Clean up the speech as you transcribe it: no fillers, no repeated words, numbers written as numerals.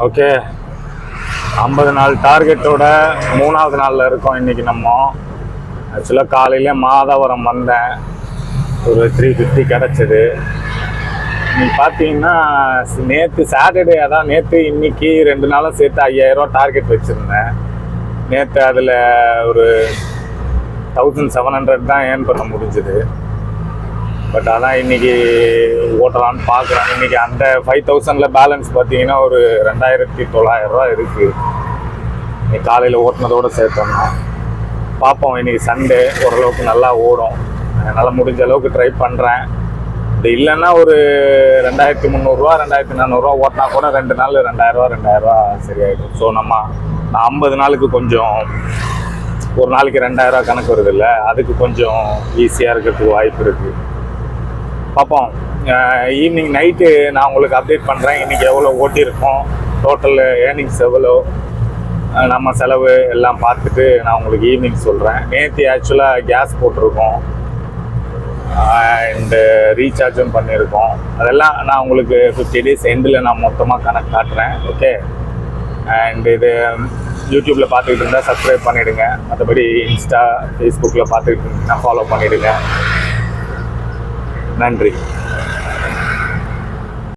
Okay, 50 நாள் டார்கெட்டோட 3வது நாளில் இருக்கோம் இன்றைக்கி. நம்ம ஆக்சுவலாக காலையிலே மாதவரம் வந்தேன், ஒரு 350 கிடச்சிது. நீ பார்த்தீங்கன்னா நேற்று சாட்டர்டே, அதான் நேற்று இன்னைக்கு 2 நாளும் சேர்த்து 5000 டார்கெட் வச்சுருந்தேன். நேற்று அதில் ஒரு 1700 தான் ஏர்ன் பண்ண முடிஞ்சுது. பட் அதான் இன்றைக்கி ஓட்டலான்னு பார்க்குறேன். இன்றைக்கி அந்த 5000 பேலன்ஸ் பார்த்தீங்கன்னா ஒரு 2900 இருக்குது. இன்னைக்கு காலையில் ஓட்டினதோடு சேர்த்தோம்னா பார்ப்போம். இன்றைக்கி சண்டே, ஓரளவுக்கு நல்லா ஓடும். என்னால் முடிஞ்ச அளவுக்கு ட்ரை பண்ணுறேன். இது இல்லைன்னா ஒரு 2300 2400 ஓட்டினா கூட 2 நாள் 2000 சரியாயிடும். ஸோ நான் 50 நாளுக்கு கொஞ்சம் ஒரு நாளைக்கு 2000 கணக்கு வருது இல்லை, அதுக்கு கொஞ்சம் ஈஸியாக இருக்கிறதுக்கு வாய்ப்பு இருக்குது. பார்ப்போம். ஈவினிங் நைட்டு நான் உங்களுக்கு அப்டேட் பண்ணுறேன். இன்றைக்கி எவ்வளோ ஓட்டியிருக்கோம், டோட்டல் ஏர்னிங்ஸ் எவ்வளோ, நம்ம செலவு எல்லாம் பார்த்துட்டு நான் உங்களுக்கு ஈவினிங் சொல்கிறேன். நேற்று ஆக்சுவலாக கேஸ் போட்டிருக்கோம் அண்டு ரீசார்ஜும் பண்ணியிருக்கோம். அதெல்லாம் நான் உங்களுக்கு 50 டேஸ் எண்டில் நான் மொத்தமாக கணக்கு காட்டுறேன். ஓகே, அண்ட் இது யூடியூப்பில் பார்த்துக்கிட்டு இருந்தால் சப்ஸ்கிரைப் பண்ணிவிடுங்க. மற்றபடி இன்ஸ்டா, ஃபேஸ்புக்கில் பார்த்துக்கிட்டு இருந்தீங்கன்னா ஃபாலோ பண்ணிவிடுங்க. நன்றி.